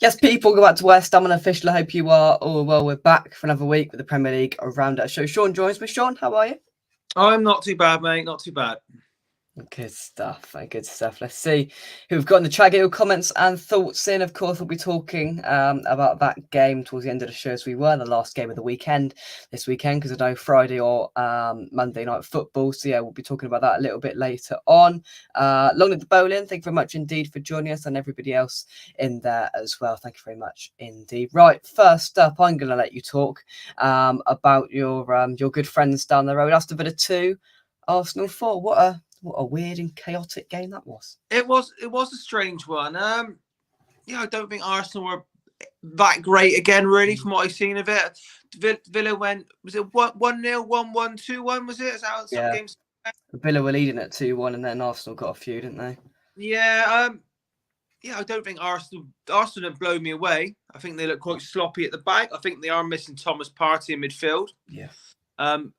Yes, people, go back to West Ham unofficial. I hope you are all well. We're back for another week with the Premier League around our show. Shaun joins me. Shaun, how are you? I'm not too bad, mate. Not too bad. Good stuff, good stuff. Let's see who we've got in the chat. Get your comments and thoughts in. Of course, we'll be talking about that game towards the end of the show, as we were the last game of the weekend this weekend, because I know Friday or Monday night football. So yeah, we'll be talking about that a little bit later on. Long live the bowling. Thank you very much indeed for joining us, and everybody else in there as well. Thank you very much indeed. Right, first up, I'm going to let you talk about your good friends down the road. Aston Villa 2, Arsenal 4. What a weird and chaotic game that was. It was a strange one. I don't think Arsenal were that great again, really, from what I've seen of it. Villa went, was it 1-0, 1-1, 2-1, was it? Is that how some games? Villa were leading at 2-1, and then Arsenal got a few, didn't they? Yeah, I don't think Arsenal didn't blow me away. I think they look quite sloppy at the back. I think they are missing Thomas Partey in midfield. Yeah.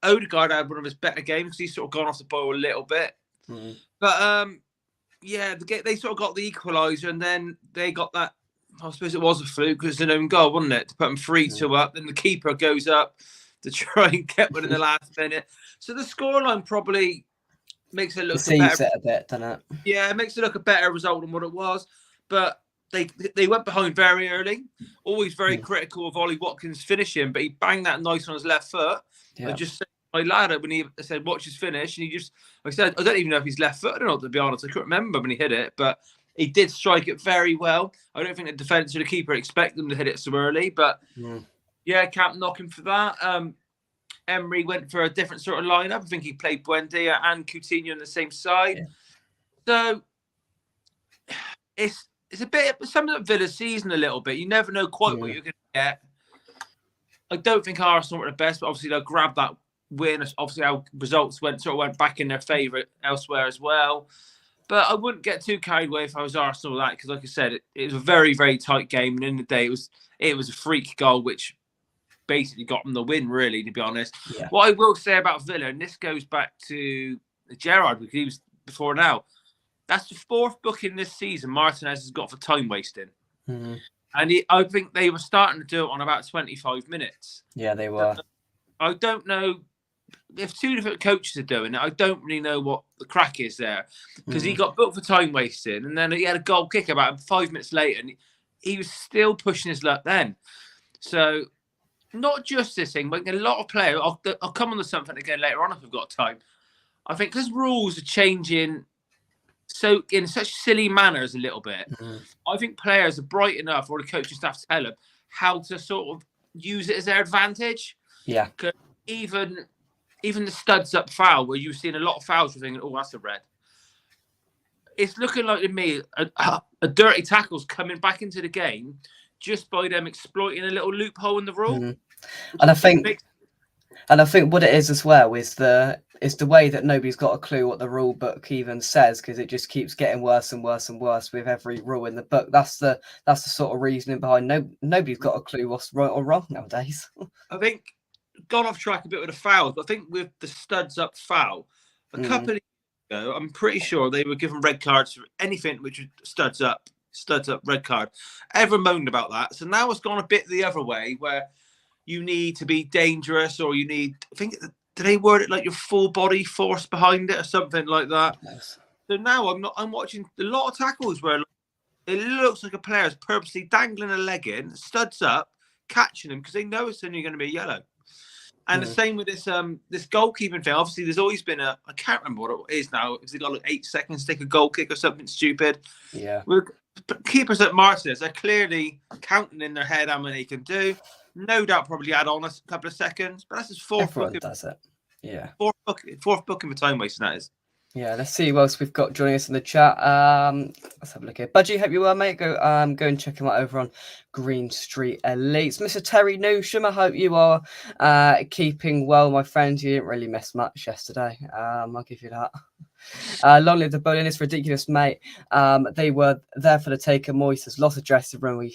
Odegaard had one of his better games because he's sort of gone off the ball a little bit. Mm. But they sort of got the equaliser, and then they got that. I suppose it was a fluke because it's an own goal, wasn't it? To put them 3-2 up, then the keeper goes up to try and get one in the last minute. So the scoreline probably makes it look better. A bit, doesn't it? Yeah, it makes it look a better result than what it was. But they went behind very early. Always very critical of Ollie Watkins finishing, but he banged that nice on his left foot. Yeah. I just said my lad when he said watch his finish, and I said I don't even know if he's left footed or not, to be honest. I couldn't remember when he hit it, but he did strike it very well. I don't think the defence or the keeper expect them to hit it so early, but can't knock him for that. Emery went for a different sort of lineup. I think he played Buendia and Coutinho on the same side. Yeah. So it's a bit some of Villa's season a little bit. You never know quite what you're going to get. I don't think Arsenal were the best, but obviously they'll grab that win. Obviously our results went back in their favour elsewhere as well. But I wouldn't get too carried away if I was Arsenal with that, because like I said, it was a very, very tight game. And in the day, it was a freak goal, which basically got them the win, really, to be honest. Yeah. What I will say about Villa, and this goes back to Gerrard, because he was before now, that's the fourth booking this season Martinez has got for time wasting. Mm-hmm. And I think they were starting to do it on about 25 minutes. Yeah, they were. I don't know. If two different coaches are doing it, I don't really know what the crack is there. Because he got booked for time wasting, and then he had a goal kick about 5 minutes later, and he was still pushing his luck then. So, not just this thing, but a lot of players, I'll come on to something again later on if we've got time. I think because rules are changing so in such silly manners a little bit, I think players are bright enough, or the coaching staff tell them how to sort of use it as their advantage. Yeah. Because even the studs up foul, where you've seen a lot of fouls, you're thinking, oh, that's a red. It's looking like to me a dirty tackle's coming back into the game just by them exploiting a little loophole in the rule. Mm-hmm. And I think what it is as well is the way that nobody's got a clue what the rule book even says, because it just keeps getting worse and worse and worse with every rule in the book. That's the sort of reasoning behind nobody's got a clue what's right or wrong nowadays. I think gone off track a bit with the fouls. I think with the studs up foul, a couple of years ago, I'm pretty sure they were given red cards for anything which was studs up, red card. Everyone moaned about that. So now it's gone a bit the other way, where you need to be dangerous, or you need, I think, do they word it like your full body force behind it or something like that? Yes. So now I'm watching a lot of tackles where it looks like a player is purposely dangling a leg in, studs up, catching him because they know it's only going to be yellow. And the same with this goalkeeping thing. Obviously, there's always been I can't remember what it is now. Is it got like 8 seconds to take a goal kick or something stupid? Yeah. Keepers at Martinez are clearly counting in their head how many they can do. No doubt probably add on a couple of seconds. But that's his fourth Everyone booking. does it. Yeah. Fourth booking for time wasting, that is. Yeah, let's see who else we've got joining us in the chat. Let's have a look here. Budgie, hope you well, mate. Go and check him out over on Green Street Elites. Mr. Terry Newsham, I hope you are keeping well, my friend. You didn't really miss much yesterday. I'll give you that. Long live the bowling. It's ridiculous, mate. They were there for the take of Moises. Lost the dressing room.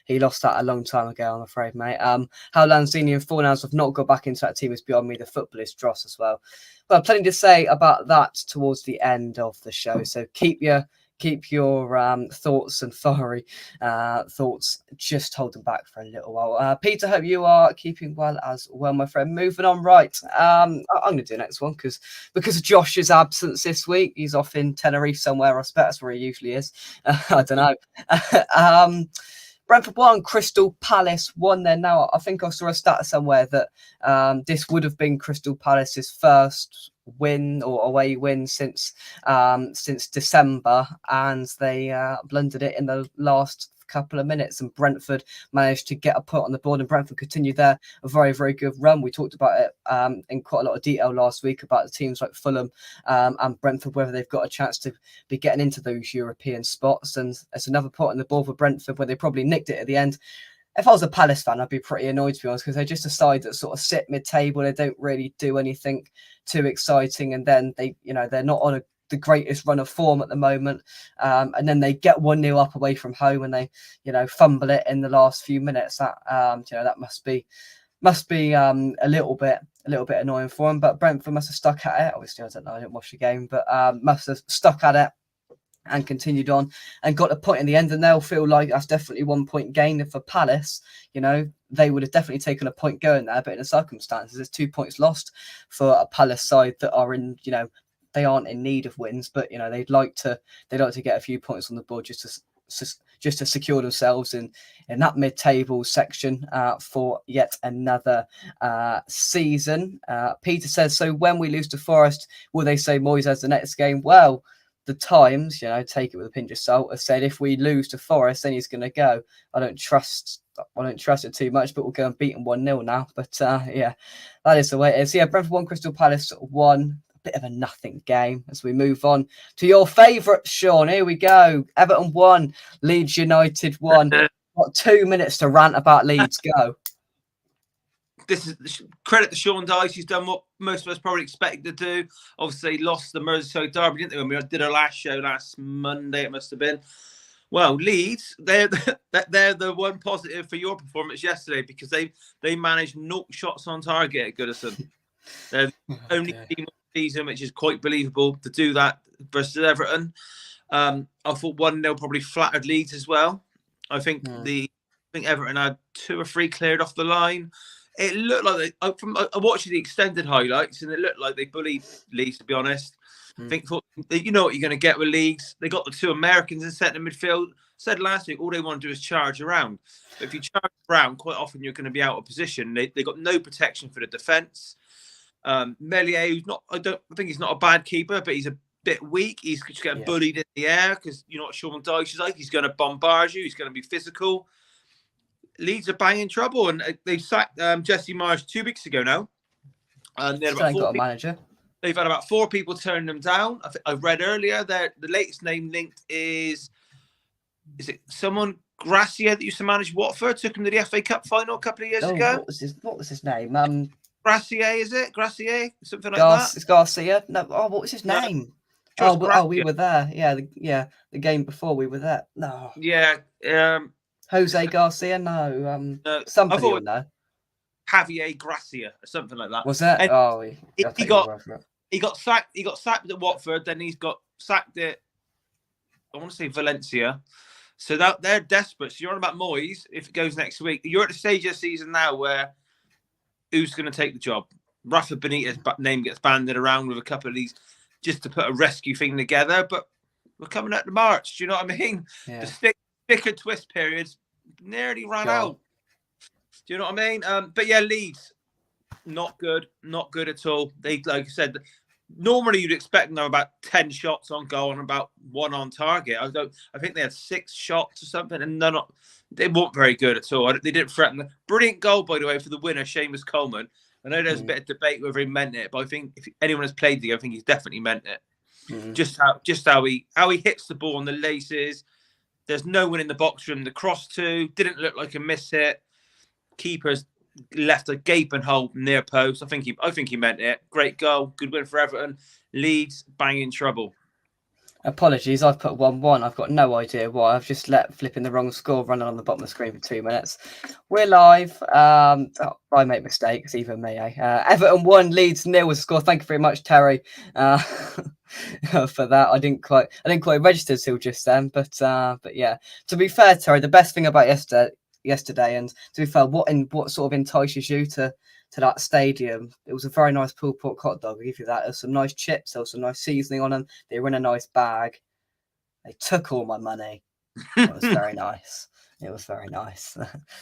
He lost that a long time ago, I'm afraid, mate. How Lanzini and Fornals have not got back into that team is beyond me. The football is dross as well. Well, plenty to say about that towards the end of the show. So keep your keep your thoughts and fiery thoughts, just hold them back for a little while. Peter, hope you are keeping well as well, my friend. Moving on, right. I'm going to do the next one because of Josh's absence this week. He's off in Tenerife somewhere. I bet that's where he usually is. I don't know. Brentford 1, Crystal Palace 1 then. Now, I think I saw a stat somewhere that this would have been Crystal Palace's first win or away win since December, and they blundered it in the last couple of minutes, and Brentford managed to get a point on the board, and Brentford continued their very, very good run. We talked about it in quite a lot of detail last week about the teams like Fulham and Brentford, whether they've got a chance to be getting into those European spots, and it's another point on the board for Brentford where they probably nicked it at the end. If I was a Palace fan, I'd be pretty annoyed, to be honest, because they're just a side that sort of sit mid-table. They don't really do anything too exciting, and then they're not on the greatest run of form at the moment, and then they get 1-0 up away from home, and they fumble it in the last few minutes. That that must be a little bit annoying for them. But Brentford must have stuck at it. Obviously, I don't know, I didn't watch the game, but must have stuck at it and continued on and got a point in the end, and they'll feel like that's definitely 1 point gain. For Palace, they would have definitely taken a point going there, but in the circumstances, there's 2 points lost for a Palace side that are in, they aren't in need of wins, but they'd like to get a few points on the board just to secure themselves in that mid-table section for yet another season. Peter says, so when we lose to Forest, will they say Moyes has the next game? Well, the Times, take it with a pinch of salt, have said if we lose to Forest, then he's going to go. I don't trust it too much, but we'll go and beat them 1-0 now. But yeah, that is the way it is. Yeah, Brentford 1, Crystal Palace 1. Bit of a nothing game as we move on to your favourite, Shaun. Here we go. Everton 1, Leeds United 1. Got 2 minutes to rant about Leeds. Go. This is credit to Shaun Dyche. He's done what most of us probably expected to do. Obviously, lost the Merseyside derby, didn't they? When we did our last show last Monday, it must have been. Well, Leeds, they're the one positive for your performance yesterday, because they managed 0 shots on target at Goodison. They're the only team season, which is quite believable to do that versus Everton. I thought 1-0 probably flattered Leeds as well. I think Everton had 2 or 3 cleared off the line. It looked like I watched the extended highlights, and it looked like they bullied Leeds, to be honest. I think you know what you're going to get with Leeds. They got the 2 Americans in centre midfield. Said last week, all they want to do is charge around. But if you charge around, quite often you're going to be out of position. They got no protection for the defence. Melier, I think he's not a bad keeper, but he's a bit weak. He's just getting bullied in the air because you're not sure what Dyche is like. He's going to bombard you. He's going to be physical. Leeds are banging trouble, and they sacked Jesse Marsh 2 weeks ago now. And they've got a manager. They've had about 4 people turn them down. I read earlier that the latest name linked is it someone Gracia that used to manage Watford? Took him to the FA Cup final a couple of years ago. What was his name? Gracia, is it? Gracia? Something like that? It's Garcia. No, what was his name? We were there. Yeah, the game before we were there. No. Yeah. Jose Garcia? No. Somebody on there. Javier Gracia or something like that. Was that? And he got sacked. He got sacked at Watford. Then he's got sacked at, I want to say, Valencia. So that they're desperate. So you're on about Moyes. If it goes next week, you're at the stage of the season now where who's going to take the job? Rafa Benitez's name gets banded around with a couple of these just to put a rescue thing together. But we're coming out to March. Do you know what I mean? Yeah. The stick and twist periods nearly ran out. Do you know what I mean? But yeah, Leeds, not good at all. They, like I said, normally you'd expect them to have about 10 shots on goal and about 1 on target. I think they had 6 shots or something, and they weren't very good at all. They didn't threaten them. Brilliant goal, by the way, for the winner, Seamus Coleman. I know there's a bit of debate whether he meant it, but I think if anyone has played the game, I think he's definitely meant it. Just how he hits the ball on the laces. There's no one in the box from the cross to. Didn't look like a miss hit. Keeper's left a gaping hole near post. I think he meant it. Great goal. Good win for Everton. Leeds banging trouble. Apologies, I've put 1-1. I've got no idea why. I've just let flipping the wrong score running on the bottom of the screen for 2 minutes. We're live. I make mistakes, even me. Everton 1, Leeds 0 was the score. Thank you very much, Terry, for that. I didn't quite register till just then, but yeah. To be fair, Terry, the best thing about yesterday, and to be fair, what sort of entices you to that stadium? It was a very nice pulled pork hot dog. I'll give you that. There's some nice chips. There was some nice seasoning on them. They were in a nice bag. They took all my money. It was very nice. It was very nice.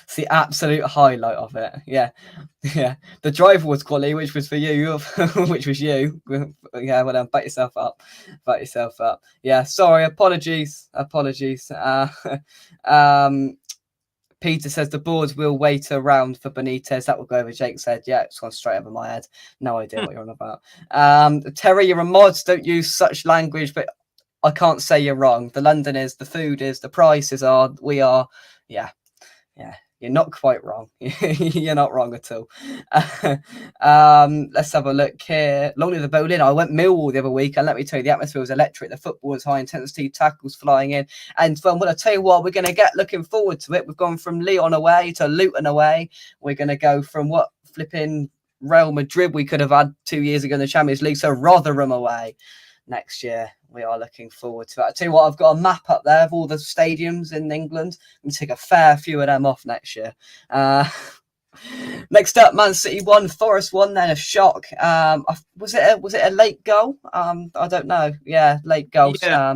It's the absolute highlight of it. Yeah. The driver was quality, which was for you, which was you. Yeah, well done. Back yourself up. Yeah, sorry. Apologies. Peter says the boards will wait around for Benitez. That will go over. Jake said, yeah, it's gone straight over my head. No idea what you're on about. Terry, you're a mod. Don't use such language, but I can't say you're wrong. The London is, the food is, the prices are, we are. Yeah. You're not quite wrong. You're not wrong at all. Let's have a look here. Long live the bowling. I went Millwall the other week, and let me tell you, the atmosphere was electric. The football was high intensity, tackles flying in. And well, I tell you what, we're going to get looking forward to it. We've gone from Lyon away to Luton away. We're going to go from what flipping Real Madrid we could have had 2 years ago in the Champions League, so Rotherham away next year. We are looking forward to it. I tell you what, I've got a map up there of all the stadiums in England. I'm going to take a fair few of them off next year. Next up, Man City 1, Forest 1, then a shock. Was it a late goal? I don't know. Yeah, late goal. Yeah.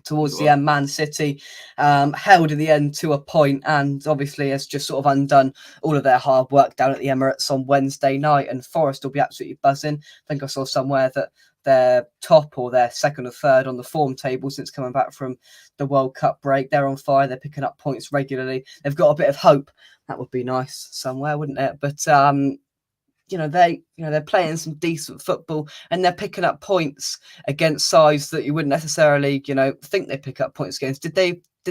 Towards the end, Man City held in the end to a point, and obviously has just sort of undone all of their hard work down at the Emirates on Wednesday night. And Forest will be absolutely buzzing. I think I saw somewhere that they're top or they're second or third on the form table since coming back from the World Cup break. They're on fire. They're picking up points regularly. They've got a bit of hope. That would be nice somewhere, wouldn't it? But they're playing some decent football, and they're picking up points against sides that you wouldn't necessarily, think they pick up points against. Did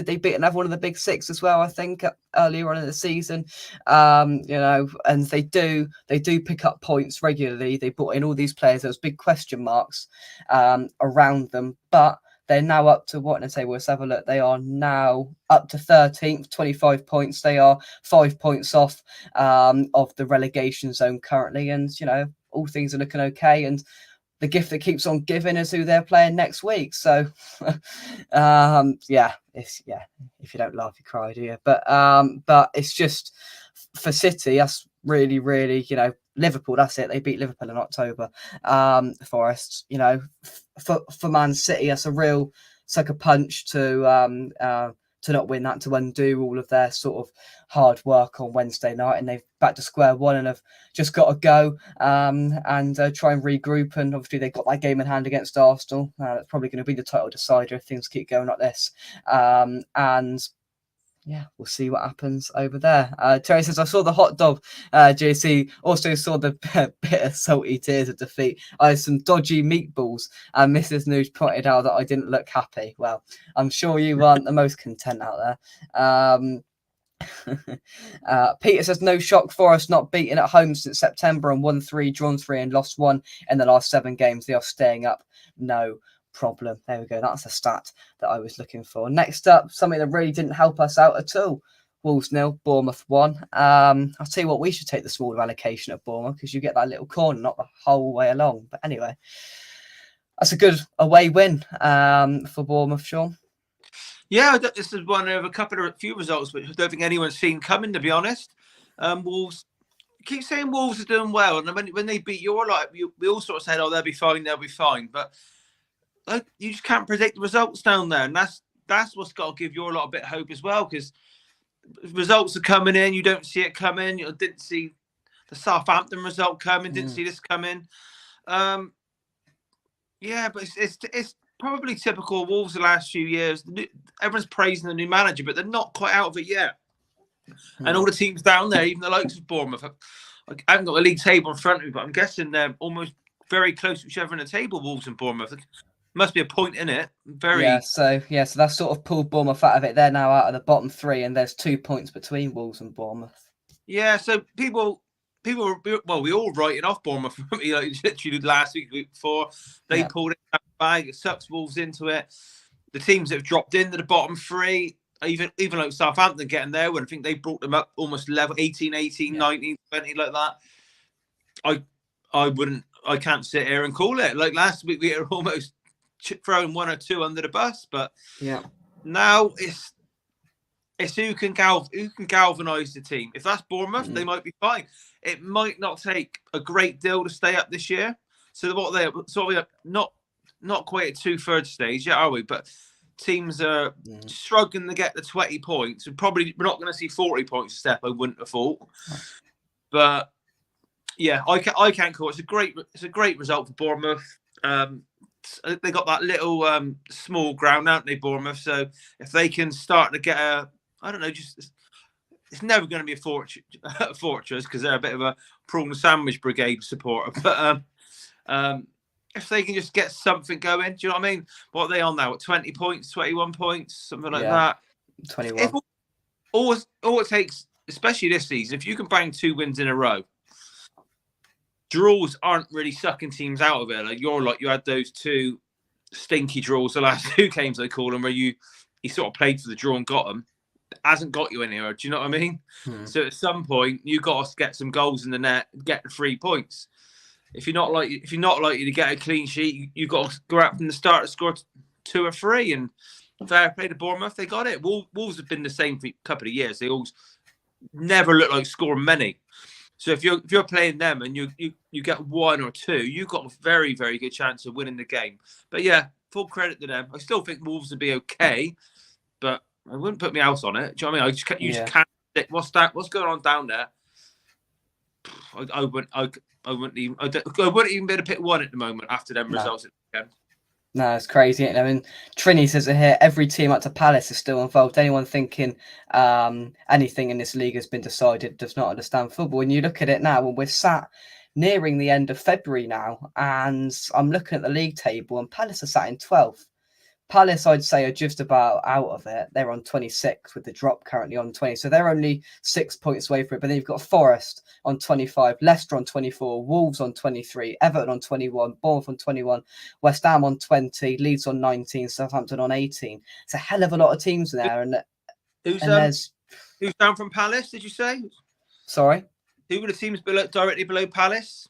they beat another one of the big six as well? I think earlier on in the season, and they do pick up points regularly. They brought in all these players. There was big question marks around them, but they're now up to what? And say, let's have a look. They are now up to 13th, 25 points. They are 5 points off of the relegation zone currently. And, all things are looking okay. And the gift that keeps on giving is who they're playing next week. So, if you don't laugh, you cry, do you? But it's just for City, that's really, really, Liverpool, that's it. They beat Liverpool in October. Forest, for Man City, that's a real sucker punch to not win that, to undo all of their sort of hard work on Wednesday night, and they've back to square one and have just got to go and try and regroup. And obviously they've got that game in hand against Arsenal. That's probably going to be the title decider if things keep going like this. And yeah, we'll see what happens over there. Terry says, I saw the hot dog, JC. Also saw the bitter, salty tears of defeat. I had some dodgy meatballs, and Mrs. News pointed out that I didn't look happy. Well, I'm sure you aren't the most content out there. Peter says, no shock for us not beaten at home since September, and won 3, drawn 3, and lost 1 in the last 7 games. They are staying up. No problem. There we go. That's a stat that I was looking for. Next up, something that really didn't help us out at all. Wolves 0, Bournemouth 1. I'll tell you what, we should take the smaller allocation at Bournemouth, because you get that little corner, not the whole way along. But anyway, that's a good away win for Bournemouth, Shaun. Yeah, this is one of a few results which I don't think anyone's seen coming, to be honest. Wolves, keep saying Wolves are doing well, and when they beat you, we all sort of said, oh, they'll be fine. But you just can't predict the results down there, and that's what's got to give you a lot of bit of hope as well, because results are coming in, you don't see it coming. You didn't see the Southampton result coming, didn't see this coming. Yeah, but it's probably typical of Wolves the last few years. Everyone's praising the new manager, but they're not quite out of it yet. And all the teams down there, even the likes of Bournemouth, I haven't got the league table in front of me, but I'm guessing they're almost very close to each other in the table, Wolves and Bournemouth. Must be a point in it. So that's sort of pulled Bournemouth out of it. They're now out of the bottom 3, and there's 2 points between Wolves and Bournemouth. Yeah, so people we all writing off Bournemouth. Literally last week before they pulled it out of the bag. It sucks Wolves into it. The teams that have dropped into the bottom three, even like Southampton getting there, when I think they brought them up almost level 18, 19, 20 like that. I can't sit here and call it. Like last week, we were almost throwing one or two under the bus, but now it's who can galvanise the team. If that's Bournemouth, they might be fine. It might not take a great deal to stay up this year. So we're not quite at 2/3 stage yet, are we? But teams are struggling to get the 20 points. And probably we're not going to see 40 points a step, I wouldn't have thought. But yeah, I can't call it. It's a great result for Bournemouth. They got that little small ground, haven't they, Bournemouth? So if they can start to get it's never going to be a fortress because they're a bit of a prawn sandwich brigade supporter. But if they can just get something going, do you know what I mean? What are they on now? 20 points, 21 points, something like that. 21. All it takes, especially this season, if you can bang 2 wins in a row, draws aren't really sucking teams out of it. Like you had those 2 stinky draws, the last 2 games, I call them, where you sort of played for the draw and got them. It hasn't got you anywhere. Do you know what I mean? So at some point, you got to get some goals in the net, get the 3 points. If you're not likely to get a clean sheet, you've got to go out from the start and score 2 or 3. And fair play to Bournemouth, they got it. Wolves have been the same for a couple of years. They always never look like scoring many. So if you're playing them and you get 1 or 2, you've got a very, very good chance of winning the game. But yeah, full credit to them. I still think Wolves would be okay, but I wouldn't put my house on it. Do you know what I mean? Just can't. What's going on down there? I wouldn't even be able to pick one at the moment after them results at the weekend. No, it's crazy. I mean, Trini says it here, every team up to Palace is still involved. Anyone thinking anything in this league has been decided does not understand football. When you look at it now, well, we're sat nearing the end of February now, and I'm looking at the league table, and Palace are sat in 12th. Palace, I'd say, are just about out of it. They're on 26 with the drop currently on 20. So they're only 6 points away from it. But then you've got Forest on 25, Leicester on 24, Wolves on 23, Everton on 21, Bournemouth on 21, West Ham on 20, Leeds on 19, Southampton on 18. It's a hell of a lot of teams there. And who's down from Palace, did you say? Sorry? Who were the teams directly below Palace?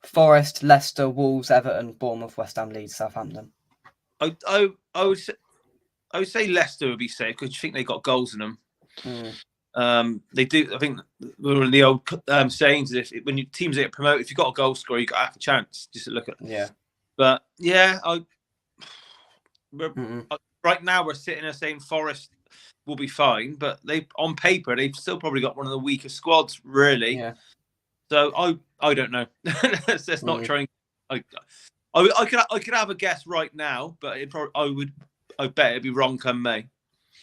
Forest, Leicester, Wolves, Everton, Bournemouth, West Ham, Leeds, Southampton. I would say Leicester would be safe because you think they got goals in them. They do. I think one of the old sayings is when teams get promoted, if you've got a goal scorer, you got half a chance. Just to look at. Yeah. But yeah, right now we're sitting there saying Forest will be fine, but on paper they've still probably got one of the weaker squads, really. Yeah. So I don't know. Let's not try and. I could have a guess right now, but I bet it'd be wrong come May.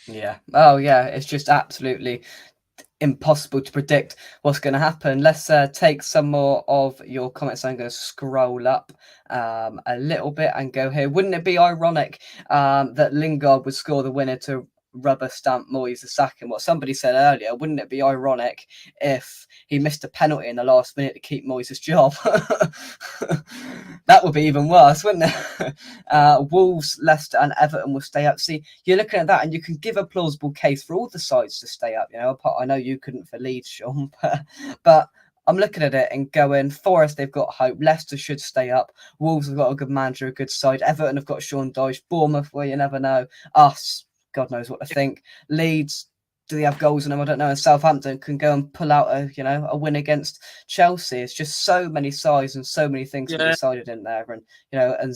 Yeah. Oh yeah. It's just absolutely impossible to predict what's going to happen. Let's take some more of your comments. I'm going to scroll up a little bit and go here. Wouldn't it be ironic that Lingard would score the winner to rubber stamp Moyes the sacking? What somebody said earlier, wouldn't it be ironic if he missed a penalty in the last minute to keep Moyes' job? That would be even worse, wouldn't it? Wolves, Leicester and Everton will stay up. See, you're looking at that and you can give a plausible case for all the sides to stay up. You know, I know you couldn't for Leeds, Shaun, but I'm looking at it and going, Forest, they've got hope. Leicester should stay up. Wolves have got a good manager, a good side. Everton have got Sean Dyche. Bournemouth, well, you never know. Us, God knows what to think. Leeds, do they have goals in them? I don't know. And Southampton can go and pull out a win against Chelsea. It's just so many sides and so many things to be decided in there. And and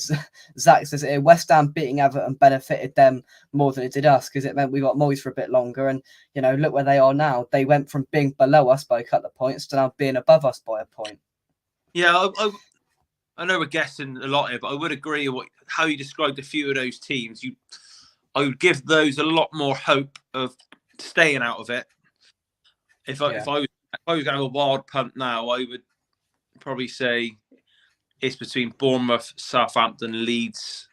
Zach says West Ham beating Everton benefited them more than it did us because it meant we got Moyes for a bit longer. And look where they are now. They went from being below us by a couple of points to now being above us by a point. Yeah, I know we're guessing a lot here, but I would agree with how you described a few of those teams. I would give those a lot more hope of staying out of it. If I was going to have a wild punt now, I would probably say it's between Bournemouth, Southampton, Leeds,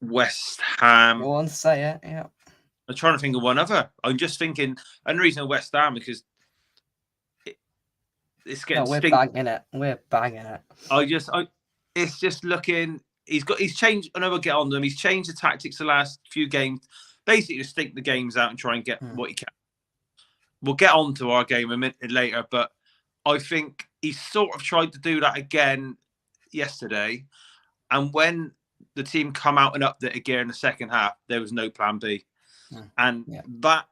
West Ham. Go on, say it. Yeah. I'm trying to think of one other. I'm just thinking, and the reason West Ham because it's No, getting we're stink. banging it. We're banging it. It's just looking. He's changed. I know we'll get on them. He's changed the tactics the last few games, basically to stink the games out and try and get what he can. We'll get on to our game a minute later, but I think he sort of tried to do that again yesterday. And when the team come out and upped it again in the second half, there was no plan B. And that,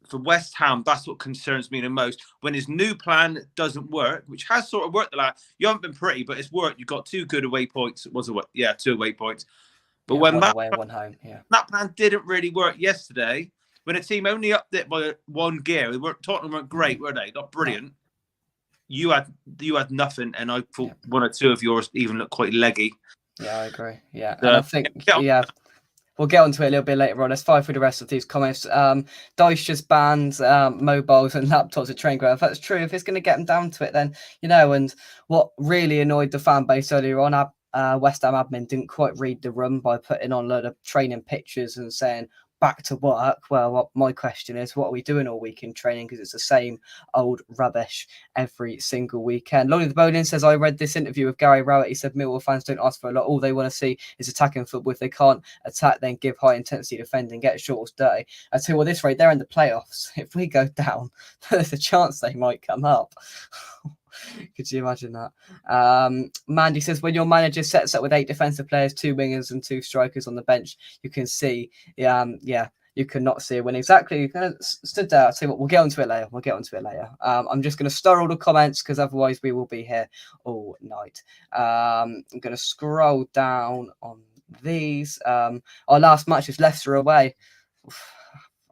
for West Ham, that's what concerns me the most. When his new plan doesn't work, which has sort of worked the last, you haven't been pretty, but it's worked. You've got 2 good away points. It was 2 away points. But when one away, one home, that plan didn't really work yesterday, when a team only upped it by 1 gear, Tottenham weren't great, were they? Not brilliant. No. You had nothing, and I thought 1 or 2 of yours even looked quite leggy. Yeah, I agree. Yeah, and I think we'll get onto it a little bit later on. Let's fire through the rest of these comments. Dice just banned mobiles and laptops at training ground. If that's true, if it's going to get them down to it, then and what really annoyed the fan base earlier on, West Ham admin didn't quite read the room by putting on a load of training pictures and saying back to work. Well, my question is, what are we doing all week in training? Because it's the same old rubbish every single weekend. Lonnie the Bowling says, I read this interview with Gary Rowett. He said Millwall fans don't ask for a lot. All they want to see is attacking football. If they can't attack, then give high intensity defending, get short or dirty. I tell you what, this rate, they're in the playoffs. If we go down, there's a chance they might come up. Could you imagine that? Mandy says, when your manager sets up with 8 defensive players, 2 wingers and 2 strikers on the bench, you can see, you cannot see a win. Exactly. You kind of stood there. I'll tell you what, we'll get onto it later. I'm just going to stir all the comments because otherwise we will be here all night. I'm going to scroll down on these. Our last match is Leicester away.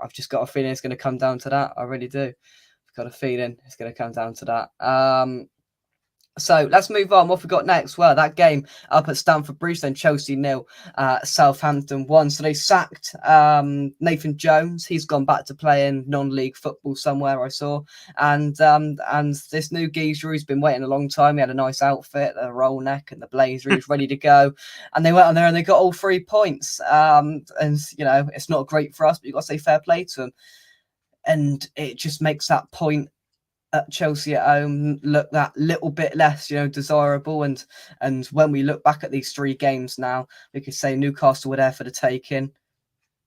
I've just got a feeling it's going to come down to that. I really do. Got a feeling it's going to come down to that. So let's move on. What we got next? Well, that game up at Stamford Bridge, then Chelsea 0, Southampton 1. So they sacked Nathan Jones. He's gone back to playing non-league football somewhere, I saw. And this new geezer who's been waiting a long time. He had a nice outfit, the roll neck and the blazer. He was ready to go. And they went on there and they got all 3 points. And it's not great for us, but you've got to say fair play to them. And it just makes that point at Chelsea at home look that little bit less, desirable. And when we look back at these 3 games now, we could say Newcastle were there for the taking,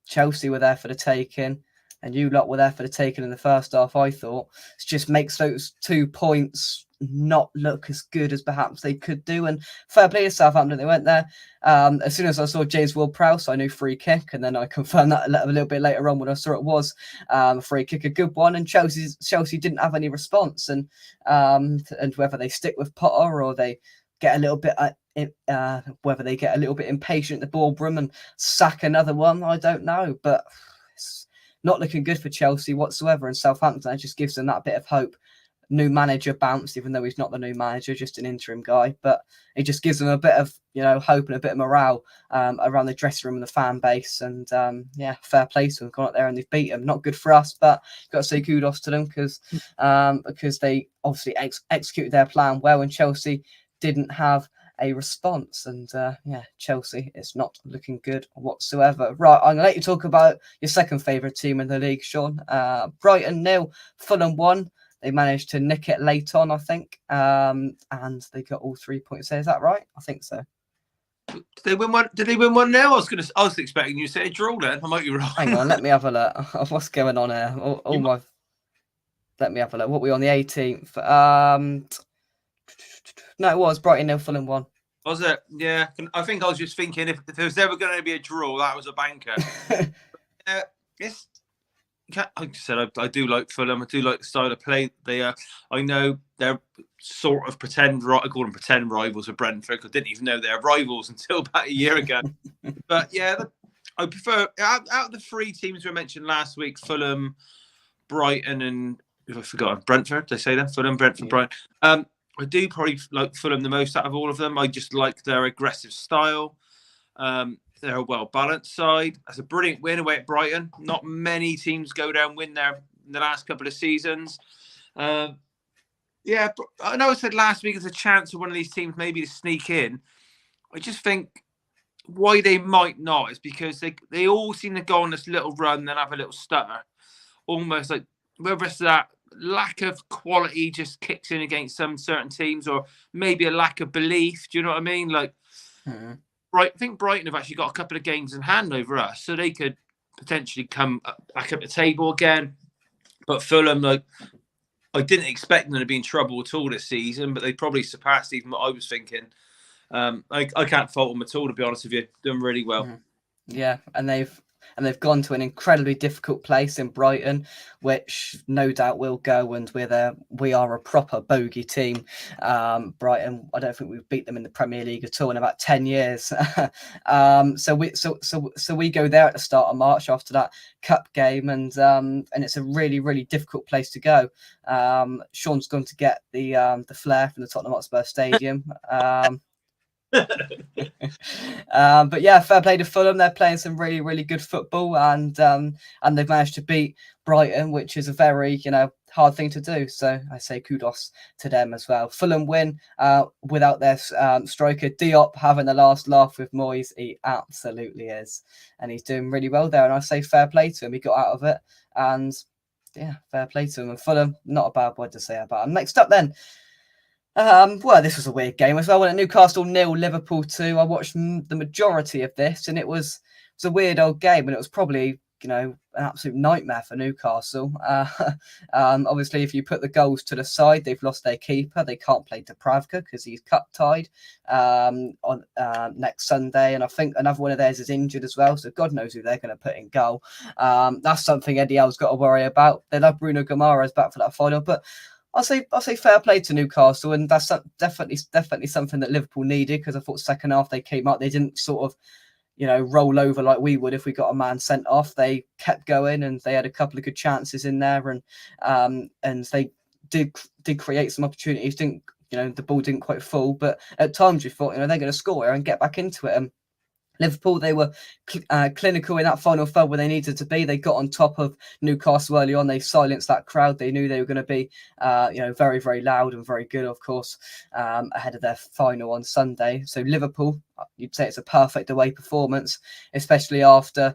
Chelsea were there for the taking, and you lot were there for the taking in the first half, I thought. It just makes those 2 points not look as good as perhaps they could do. And fair play to Southampton, they went there. As soon as I saw James Ward-Prowse, I knew free kick, and then I confirmed that a little bit later on when I saw it was a free kick, a good one. And Chelsea didn't have any response, and whether they stick with Potter or they get a little bit whether they get a little bit impatient at the ballroom and sack another one, I don't know. But it's not looking good for Chelsea whatsoever. And Southampton, it just gives them that bit of hope. New manager bounced, even though he's not the new manager, just an interim guy. But it just gives them a bit of hope and a bit of morale around the dressing room and the fan base. And fair play to them. Gone out there and they've beat them. Not good for us, but you've got to say kudos to them because they obviously executed their plan well, and Chelsea didn't have a response. And Chelsea is not looking good whatsoever. Right, I'm gonna let you talk about your second favourite team in the league, Shaun. Brighton 0, Fulham 1. They managed to nick it late on, I think, and they got all 3 points there. Is that right? I think so. Did they win one? Did they win one now? I was expecting you to say a draw then. I might be wrong. Hang on, let me have a look. What's going on here? Let me have a look. What were we on the 18th? No, it was Brighton 0, Fulham 1. Was it? Yeah. I think I was just thinking if there was ever going to be a draw, that was a banker. Like I said, I do like Fulham. I do like the style of play. I know they're sort of pretend. I call them pretend rivals of Brentford. I didn't even know they're rivals until about a year ago. But I prefer out of the 3 teams we mentioned last week: Fulham, Brighton, and if I forgot Brentford. Did I say that? Fulham, Brentford, Brighton. I do probably like Fulham the most out of all of them. I just like their aggressive style. They're a well-balanced side. That's a brilliant win away at Brighton. Not many teams go down win there in the last couple of seasons. I know I said last week there's a chance for one of these teams maybe to sneak in. I just think why they might not is because they all seem to go on this little run, then have a little stutter. Almost like whether it's that lack of quality just kicks in against some certain teams, or maybe a lack of belief. Do you know what I mean? Like, I think Brighton have actually got a couple of games in hand over us, so they could potentially come back up the table again. But Fulham, like, I didn't expect them to be in trouble at all this season, but they probably surpassed even what I was thinking. I can't fault them at all, to be honest with you. Done really well. Yeah, and they've gone to an incredibly difficult place in Brighton, which no doubt will go. And we are a proper bogey team. Brighton, I don't think we've beat them in the Premier League at all in about 10 years. So we go there at the start of March after that cup game, and it's a really, really difficult place to go. Shaun's going to get the flair from the Tottenham Hotspur Stadium. But yeah, fair play to Fulham. They're playing some really, really good football, and they've managed to beat Brighton, which is a very hard thing to do. So I say kudos to them as well. Fulham win without their striker Diop having the last laugh with Moyes. He absolutely is, and he's doing really well there. And I say fair play to him. He got out of it, and yeah, fair play to him. And Fulham, not a bad word to say about him. Next up then. Well, this was a weird game as well. When Newcastle 0, Liverpool 2, I watched the majority of this, and it was a weird old game, and it was probably an absolute nightmare for Newcastle. Obviously, if you put the goals to the side, they've lost their keeper. They can't play Dubravka because he's cup tied on next Sunday, and I think another one of theirs is injured as well. So God knows who they're going to put in goal. That's something Eddie Howe's got to worry about. They love Bruno Guimaraes back for that final, but I'll say fair play to Newcastle, and that's definitely something that Liverpool needed, because I thought second half they came up, they didn't sort of roll over like we would if we got a man sent off. They kept going, and they had a couple of good chances in there, and they did create some opportunities. Didn't the ball didn't quite fall, but at times you thought they're going to score and get back into it. And Liverpool, they were clinical in that final third where they needed to be. They got on top of Newcastle early on. They silenced that crowd. They knew they were going to be, very, very loud and very good, of course, ahead of their final on Sunday. So Liverpool, you'd say it's a perfect away performance, especially after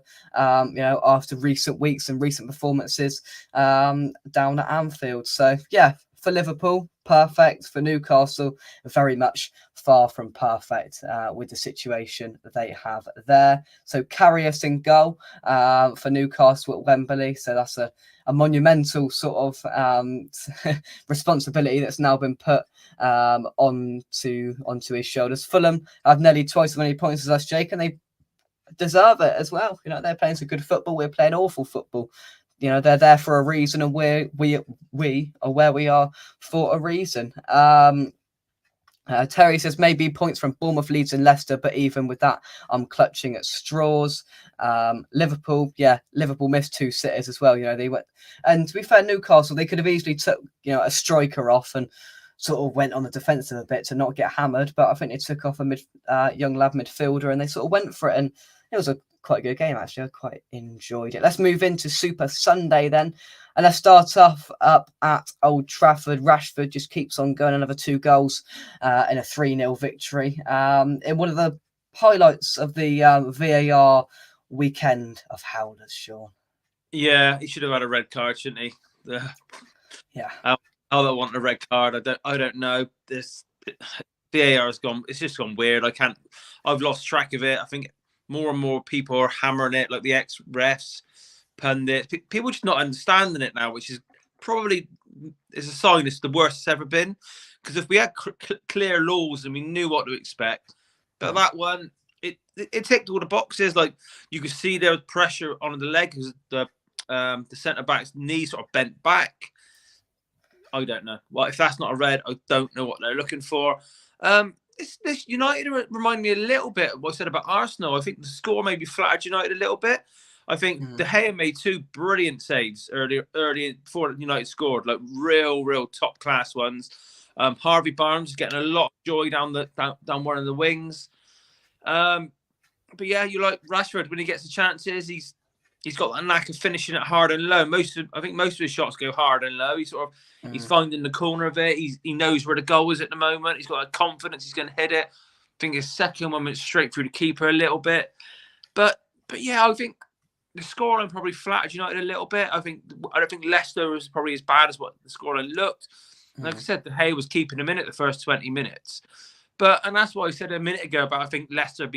recent weeks and recent performances down at Anfield. So yeah, for Liverpool, perfect. For Newcastle, very much far from perfect with the situation that they have there. So Karius in goal for Newcastle at Wembley. So that's a monumental sort of responsibility that's now been put onto his shoulders. Fulham have nearly twice as many points as us, Jake, and they deserve it as well. They're playing some good football. We're playing awful football. They're there for a reason, and we are where we are for a reason. Terry says maybe points from Bournemouth, Leeds, and Leicester, but even with that, I'm clutching at straws. Liverpool missed 2 sitters as well. They went, and to be fair, Newcastle, they could have easily took a striker off and sort of went on the defensive a bit to not get hammered, but I think they took off a young lad midfielder, and they sort of went for it, and it was a quite a good game, actually. I quite enjoyed it. Let's move into Super Sunday then. And let's start off up at Old Trafford. Rashford just keeps on going, another 2 goals in a 3-0 victory. In one of the highlights of the VAR weekend of howlers, Shaun. Yeah, he should have had a red card, shouldn't he? Yeah. How they want a red card, I don't know. This VAR has gone. It's just gone weird. I've lost track of it. I think more and more people are hammering it, like the ex-refs, pundits. People just not understanding it now, which is probably a sign it's the worst it's ever been. Because if we had clear laws and we knew what to expect, but that one, it ticked all the boxes. Like, you could see there was pressure on the leg because the centre back's knee sort of bent back. I don't know. Well, if that's not a red, I don't know what they're looking for. This United remind me a little bit of what I said about Arsenal. I think the score maybe flattered United a little bit. I think De Gea made 2 brilliant saves early before United scored, like real top class ones. Harvey Barnes getting a lot of joy down one of the wings. But yeah, you like Rashford when he gets the chances. He's got that knack of finishing it hard and low. I think most of his shots go hard and low. He's finding the corner of it. He knows where the goal is at the moment. He's got that confidence. He's going to hit it. I think his second one went straight through the keeper a little bit. But yeah, I think the scoreline probably flattered United a little bit. I don't think Leicester was probably as bad as what the scoreline looked. Like I said, De Gea was keeping them in at the first 20 minutes. And that's what I said a minute ago about I think Leicester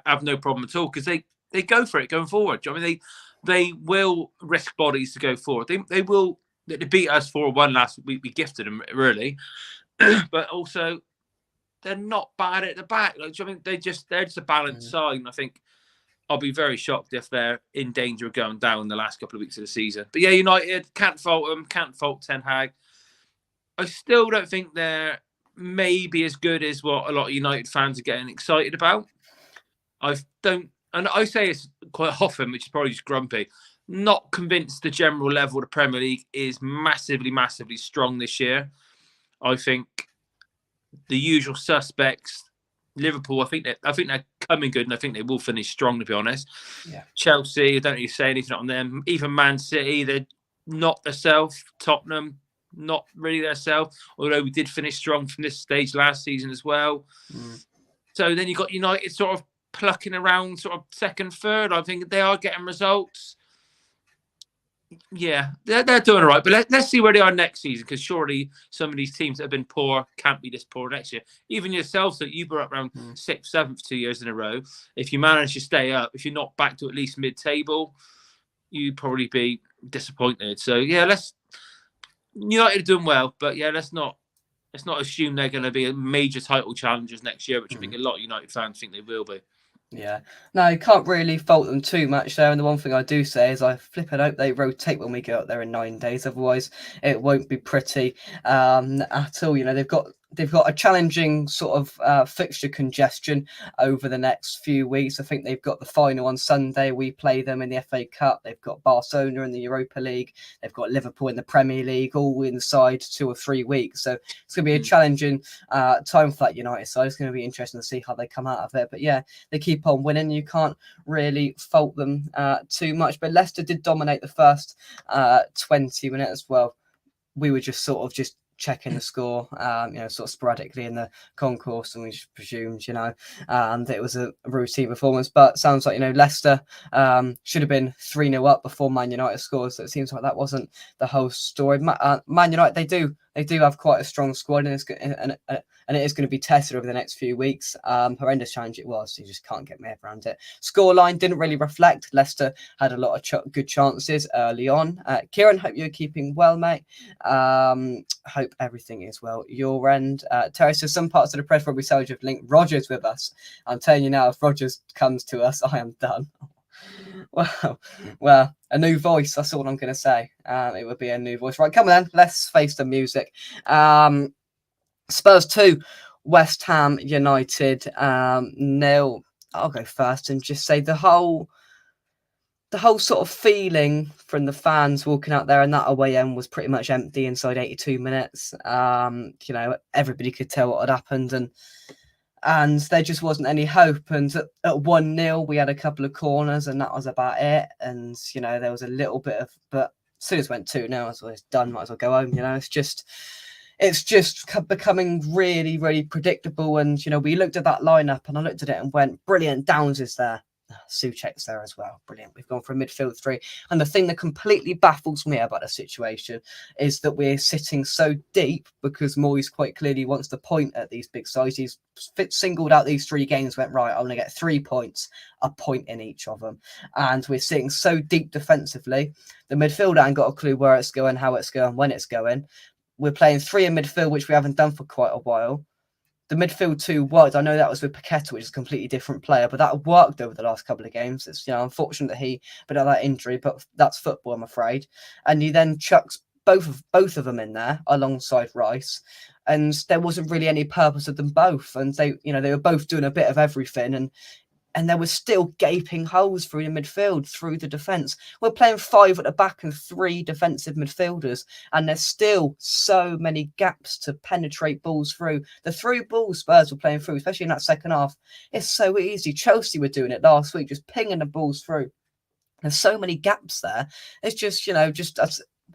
have no problem at all because they go for it going forward. I mean, they will risk bodies to go forward. They will. They beat us 4-1 last week. We gifted them really, but also they're not bad at the back. Like, I mean, they're just a balanced side. And I think I'll be very shocked if they're in danger of going down in the last couple of weeks of the season. But yeah, United can't fault them. Can't fault Ten Hag. I still don't think they're maybe as good as what a lot of United fans are getting excited about. And I say it's quite often, which is probably just grumpy, not convinced the general level of the Premier League is massively, massively strong this year. I think the usual suspects, Liverpool, I think they're coming good and I think they will finish strong, to be honest. Yeah. Chelsea, I don't need to say anything on them. Even Man City, they're not themselves. Tottenham, not really themselves, although we did finish strong from this stage last season as well. So then you've got United sort of plucking around sort of second, third. I think they are getting results. Yeah, they're doing all right. But let's see where they are next season, because surely some of these teams that have been poor can't be this poor next year. Even yourself, so you were up around 6th, 7th 2 years in a row. If you manage to stay up, if you're not back to at least mid-table, you'd probably be disappointed. So yeah, United are doing well, but yeah, let's not assume they're going to be major title challengers next year, which I think a lot of United fans think they will be. Yeah, no, you can't really fault them too much there. And the one thing I do say is I flipping hope they rotate when we go up there in 9 days. Otherwise, it won't be pretty at all. You know, they've got a challenging sort of fixture congestion over the next few weeks. I think they've got the final on Sunday. We play them in the FA Cup. They've got Barcelona in the Europa League. They've got Liverpool in the Premier League, all inside 2 or 3 weeks. So it's going to be a challenging time for that United side. It's going to be interesting to see how they come out of it. But yeah, they keep on winning. You can't really fault them too much. But Leicester did dominate the first 20 minutes as well. We were just sort of checking the score, sort of sporadically in the concourse, and we just presumed, and it was a routine performance. But sounds like, Leicester should have been 3-0 up before Man United scored. So it seems like that wasn't the whole story. Man United, they do have quite a strong squad, and it is going to be tested over the next few weeks. Horrendous challenge it was. You just can't get my head around it. Scoreline didn't really reflect. Leicester had a lot of good chances early on. Kieran, hope you're keeping well, mate. Hope everything is well your end. Terry says some parts of the press rugby salvage have linked Rodgers with us. I'm telling you now, if Rodgers comes to us, I am done. Well, a new voice. That's all I'm going to say. It would be a new voice. Right, come on then. Let's face the music. Spurs 2, West Ham United 0. I'll go first and just say the whole sort of feeling from the fans walking out there, and that away end was pretty much empty inside 82 minutes. Everybody could tell what had happened, and there just wasn't any hope. And at 1-0, we had a couple of corners, and that was about it. And there was a little bit of, but as soon as it went 2-0, I was always done. Might as well go home. It's just becoming really, really predictable. And we looked at that lineup, and I looked at it and went, brilliant. Downs is there. Souček's there as well. Brilliant. We've gone for a midfield 3. And the thing that completely baffles me about the situation is that we're sitting so deep, because Moyes quite clearly wants to point at these big sides. He's singled out these 3 games, went, right, I'm going to get 3 points, a point in each of them. And we're sitting so deep defensively. The midfield ain't got a clue where it's going, how it's going, when it's going. We're playing 3 in midfield, which we haven't done for quite a while. The midfield 2 worked. I know that was with Paqueta, which is a completely different player, but that worked over the last couple of games. It's unfortunate that he had that injury, but that's football, I'm afraid. And he then chucks both of them in there alongside Rice, and there wasn't really any purpose of them both. And they were both doing a bit of everything, and there was still gaping holes through the midfield, through the defence. We're playing 5 at the back and 3 defensive midfielders, and there's still so many gaps to penetrate balls through. The through balls Spurs were playing through, especially in that second half, it's so easy. Chelsea were doing it last week, just pinging the balls through. There's so many gaps there. It's just,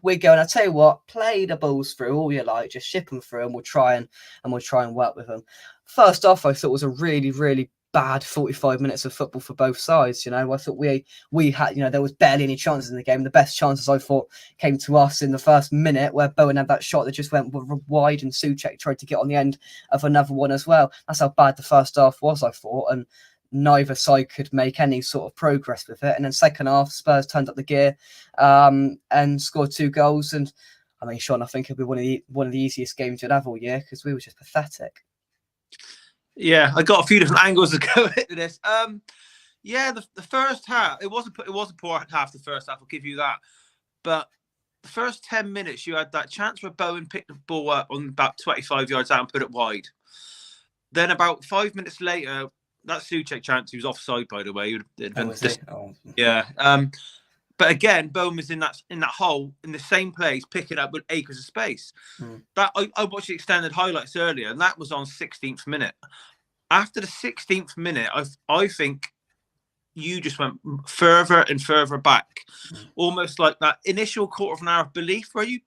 we're going, I tell you what, play the balls through all you like, just ship them through, and we'll try and work with them. First off, I thought it was a really, really bad 45 minutes of football for both sides. I thought we had, there was barely any chances in the game. The best chances I thought came to us in the first minute, where Bowen had that shot that just went wide, and Souček tried to get on the end of another one as well. That's how bad the first half was, I thought, and neither side could make any sort of progress with it. And then second half, Spurs turned up the gear and scored 2 goals. And I mean, Shaun, I think it'll be one of the easiest games you'd have all year, because we were just pathetic. Yeah, I got a few different angles to go into this. Yeah, the first half, it wasn't a poor half. The first half, I'll give you that. But the first 10 minutes, you had that chance where Bowen picked the ball up on about 25 yards out and put it wide. Then about 5 minutes later, that Souček chance, he was offside, by the way. Yeah. But again, Bowen was in that hole in the same place, picking up with acres of space. That I watched the extended highlights earlier, and that was on 16th minute. After the 16th minute, I think you just went further and further back, almost like that initial quarter of an hour of belief where you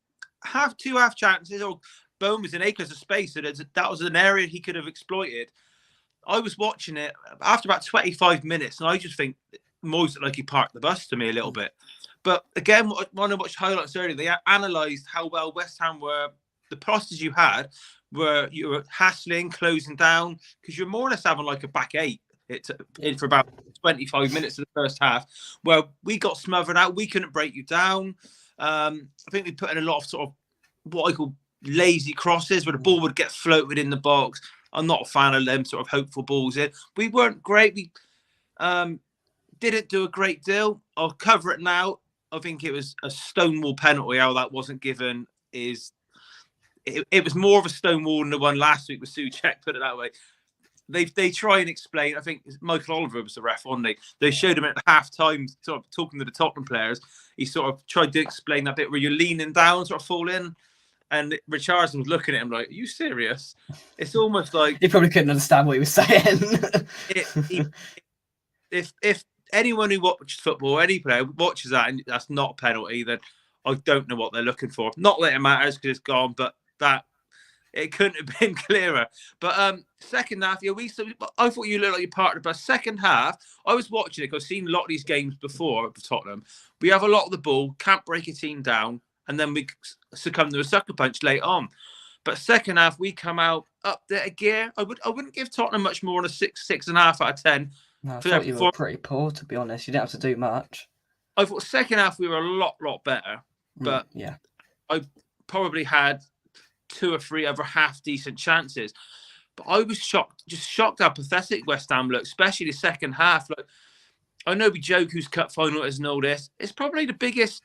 have 2 half chances, or Bowen was in acres of space, so that was an area he could have exploited. I was watching it after about 25 minutes, and I just think Moyes looked like he parked the bus to me a little bit. But again, when I watched highlights earlier, they analysed how well West Ham were. The processes you had were you were hassling, closing down, because you're more or less having like a back 8 in for about 25 minutes of the first half, where we got smothered out. We couldn't break you down. I think we put in a lot of sort of what I call lazy crosses, where the ball would get floated in the box. I'm not a fan of them sort of hopeful balls in. We weren't great. We didn't do a great deal. I'll cover it now. I think it was a stonewall penalty. How that wasn't given is it was more of a stonewall than the one last week with Souček, put it that way. They try and explain. I think Michael Oliver was the ref, wasn't they? They showed him at half time, sort of talking to the Tottenham players. He sort of tried to explain that bit where you're leaning down, sort of fall in. And Richardson was looking at him like, "Are you serious?" It's almost like he probably couldn't understand what he was saying. If anyone who watches football, any player watches that and that's not a penalty, then I don't know what they're looking for. Not that it matters because it's gone, but that it couldn't have been clearer. But second half, yeah, I thought you looked like your partner. But second half, I was watching it because I've seen a lot of these games before for Tottenham. We have a lot of the ball, can't break a team down, and then we succumb to a sucker punch late on. But second half, we come out up there gear. I wouldn't give Tottenham much more than a 6.5 out of 10. No, I thought you were pretty poor, to be honest. You didn't have to do much. I thought second half we were a lot better. But yeah, I probably had 2 or 3 other half decent chances. But I was shocked how pathetic West Ham looked, especially the second half. Like, I know we joke who's cup final is and all this. It's probably the biggest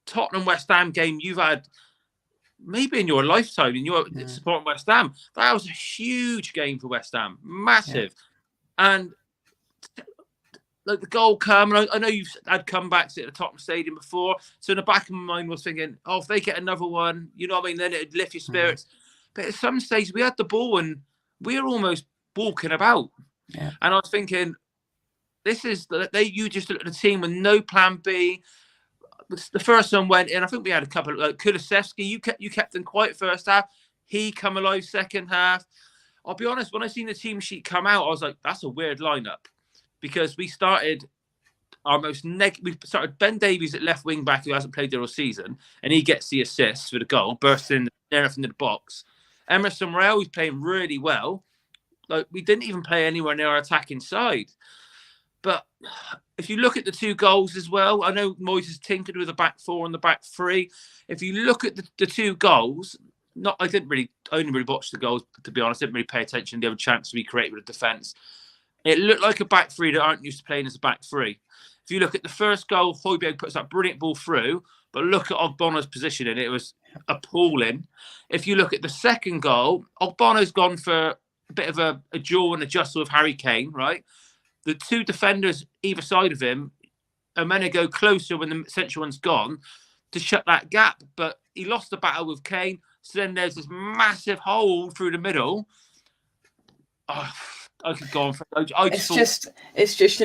Tottenham West Ham game you've had maybe in your lifetime, in your supporting West Ham. That was a huge game for West Ham, massive. Yeah. And like the goal come, and I know you've had comebacks at the Tottenham Stadium before, so in the back of my mind was thinking, oh, if they get another one, you know what I mean, then it'd lift your spirits. But at some stage we had the ball and we were almost walking about, and I was thinking, you just look at a team with no plan B. The first one went in. I think we had a couple like Kulusevski. You kept them quiet first half. He come alive second half. I'll be honest, when I seen the team sheet come out, I was like, that's a weird lineup, because we started we started Ben Davies at left wing back, who hasn't played there all season, and he gets the assist for the goal, bursts in everything in the box. Emerson Royale, who's playing really well. Like, we didn't even play anywhere near our attacking side. But if you look at the 2 goals as well, I know Moyes has tinkered with the back 4 and the back 3. If you look at the 2 goals, I only really watched the goals, to be honest. I didn't really pay attention to the other chances we created with the defence. It looked like a back 3 that aren't used to playing as a back 3. If you look at the first goal, Højbjerg puts that brilliant ball through, but look at Ogbono's positioning. It was appalling. If you look at the second goal, Ogbono's gone for a bit of a jaw and a jostle with Harry Kane, right? The 2 defenders either side of him are meant to go closer when the central one's gone to shut that gap. But he lost the battle with Kane. So then there's this massive hole through the middle. Oh, I could go on for it's just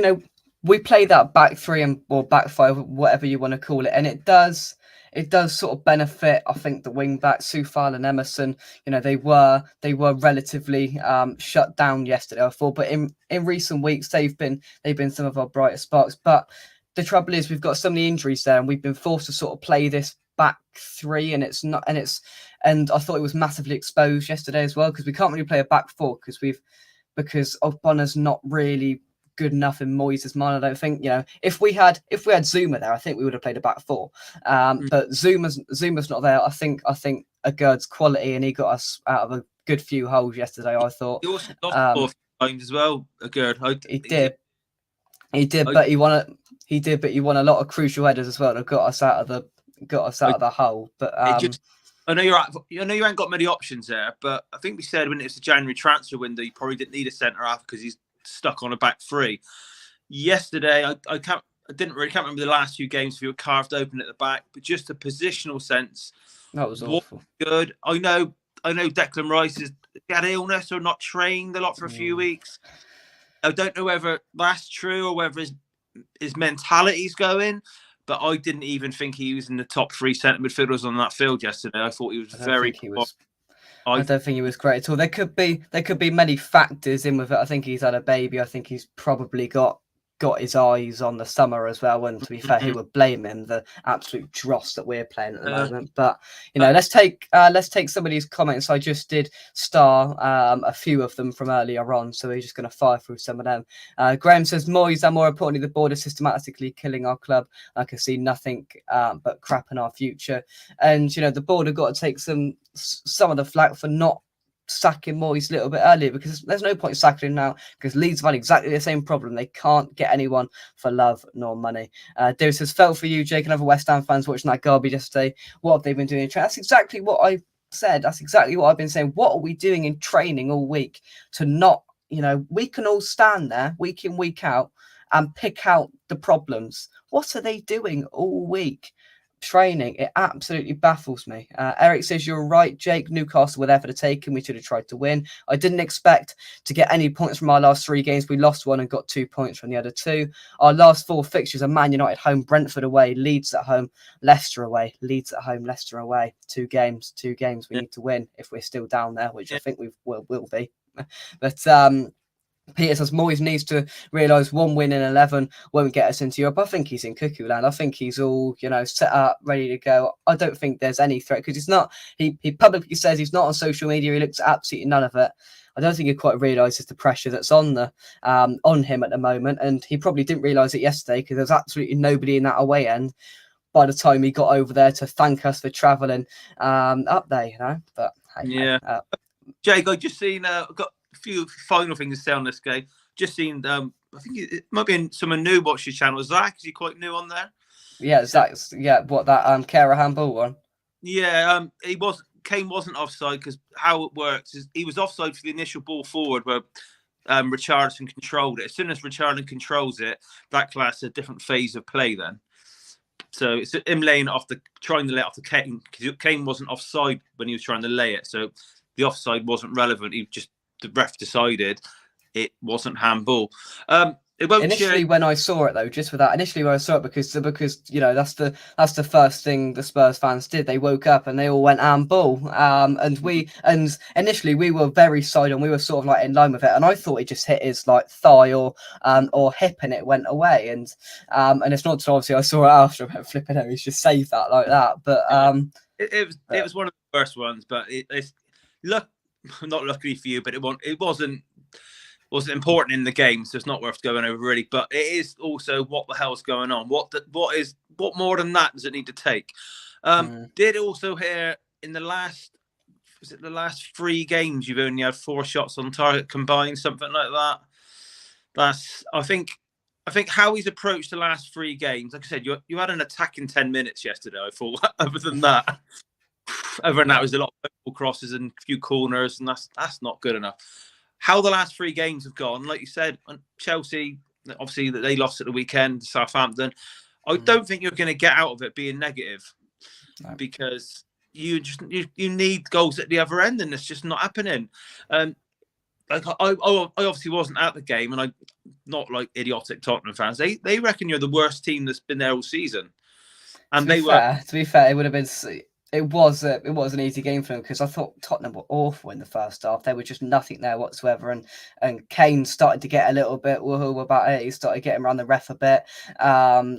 we play that back 3 or back 5, whatever you want to call it, and it does it does sort of benefit, I think, the wing backs, Soufal and Emerson. They were relatively shut down yesterday, I thought, but in recent weeks they've been some of our brightest sparks. But the trouble is we've got so many injuries there, and we've been forced to sort of play this back three, and I thought it was massively exposed yesterday as well, because we can't really play a back four because Ogbonna's not really good enough in Moyes' mind. I don't think, if we had Zuma there, I think we would have played a back four. But Zuma's not there. I think Agurd's quality, and he got us out of a good few holes yesterday, I thought. He also lost 4 times as well, Agurd. He did, but he won a lot of crucial headers as well that got us out of the hole. But I know you ain't got many options there, but I think we said when it was the January transfer window, you probably didn't need a centre half because he's stuck on a back three. Yesterday, I can't remember the last few games if you were carved open at the back, but just a positional sense. That was awful. Good. I know Declan Rice has had illness or not trained a lot for a few weeks. I don't know whether that's true or whether his mentality's going, but I didn't even think he was in the top 3 centre midfielders on that field yesterday. I thought he was I don't think he was great at all. There could be many factors in with it. I think he's had a baby. I think he's probably got his eyes on the summer as well. And to be fair, who would blame him? The absolute dross that we're playing at the moment. But let's take some of these comments. I just did star a few of them from earlier on, so we're just going to fire through some of them. Graham says Moyes, and more importantly, the board is systematically killing our club. I can see nothing but crap in our future. And the board have got to take some of the flack for not sacking Moyes a little bit earlier, because there's no point sacking him now, because Leeds have had exactly the same problem. They can't get anyone for love nor money. Dave says, felt for you, Jake, and other West Ham fans watching that garbage yesterday. What have they been doing in training? That's exactly what I said. That's exactly what I've been saying. What are we doing in training all week to not, we can all stand there week in, week out and pick out the problems. What are they doing all week? Training, it absolutely baffles me. Eric says, you're right, Jake. Newcastle were there for the taking. We should have tried to win. I didn't expect to get any points from our last 3 games. We lost 1 and got 2 points from the other 2. Our last 4 fixtures are Man United home, Brentford away, Leeds at home, Leicester away, Leeds at home, Leicester away. 2 games we need to win if we're still down there, which I think we will be. But Peter says Moyes needs to realise 1 win in 11 won't get us into Europe. I think he's in cuckoo land. I think he's all, set up, ready to go. I don't think there's any threat, because it's not. He publicly says he's not on social media. He looks at absolutely none of it. I don't think he quite realises the pressure that's on him at the moment, and he probably didn't realise it yesterday, because there was absolutely nobody in that away end by the time he got over there to thank us for travelling up there. But hey, Jake, I just seen. Got a few final things to say on this game. Just seen. I think it might be someone new watch your channel. Zach, is he quite new on there? Yeah, Zach's. Yeah, what that Kara handball one? Yeah, Kane wasn't offside, because how it works is he was offside for the initial ball forward where Richarlison controlled it. As soon as Richarlison controls it, that class a different phase of play then. So it's him laying trying to lay it off the Kane, because Kane wasn't offside when he was trying to lay it. So the offside wasn't relevant. The ref decided it wasn't handball. Initially, when I saw it, though, just for that, because that's the first thing the Spurs fans did. They woke up and they all went handball. And initially we were very side on. We were sort of like in line with it, and I thought it just hit his like thigh or hip, and it went away. And it's not so obviously I saw it after. I went flipping out. He's just saved that like that. But it was one of the worst ones. But it's not luckily for you, but it wasn't important in the game, so it's not worth going over really. But it is also what the hell's going on. What more than that does it need to take? Did also hear in the last 3 games you've only had 4 shots on target combined, something like that. That's I think how he's approached the last 3 games. Like I said, you had an attack in 10 minutes yesterday. I thought. Other than that, it was a lot of crosses and a few corners, and that's not good enough. How the last 3 games have gone, like you said, Chelsea, obviously that they lost at the weekend, Southampton. I don't think you're going to get out of it being negative, because you need goals at the other end, and it's just not happening. Like I obviously wasn't at the game, and I'm not like idiotic Tottenham fans. They reckon you're the worst team that's been there all season, And they were. To be fair, it would have been. It was an easy game for them because I thought Tottenham were awful in the first half. There was just nothing there whatsoever, and Kane started to get a little bit woohoo about it. He started getting around the ref a bit,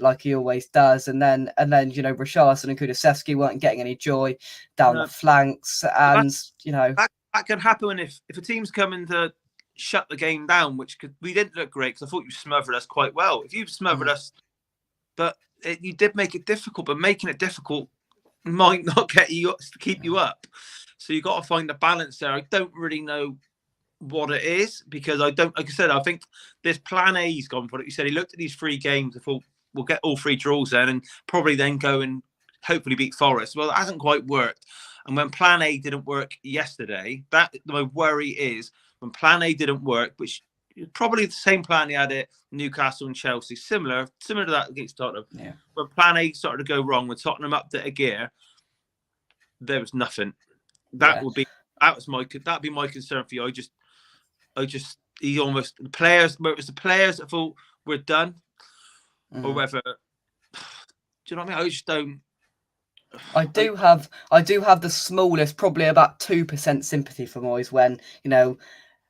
like he always does. And then Richarlison and Kulusevski weren't getting any joy down the flanks, and that can happen if a team's coming to shut the game down, we didn't look great because I thought you smothered us quite well. If you smothered us, but you did make it difficult, but making it difficult might not get you to keep you up. So you got to find the balance there. I don't really know what it is because like I said, I think this plan A he's gone for it. He said he looked at these 3 games and thought we'll get all 3 draws then and probably then go and hopefully beat Forest. Well, it hasn't quite worked. And when plan A didn't work yesterday, my worry is when plan A didn't work, which is probably the same plan he had at Newcastle and Chelsea, similar to that against Tottenham. Yeah. When plan A started to go wrong, when Tottenham upped it a gear, there was nothing. That'd be my concern for you. The players, whether it was the players that thought we're done, or whether, do you know what I mean? I just don't. I do have the smallest, probably about 2% sympathy for Moyes when,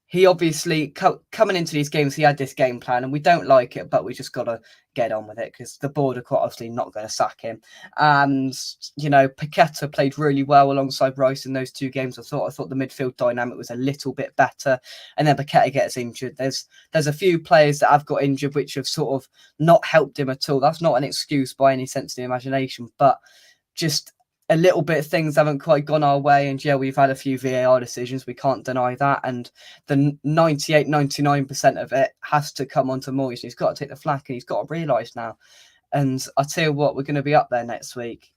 he obviously, coming into these games, he had this game plan and we don't like it, but we just got to get on with it because the board are quite obviously not going to sack him. And, Paqueta played really well alongside Rice in those 2 games. I thought the midfield dynamic was a little bit better. And then Paqueta gets injured. There's a few players that have got injured, which have sort of not helped him at all. That's not an excuse by any sense of the imagination, but just a little bit things haven't quite gone our way. And yeah, we've had a few VAR decisions. We can't deny that. And the 98, 99% of it has to come onto Moyes. He's got to take the flak and he's got to realise now. And I tell you what, we're going to be up there next week.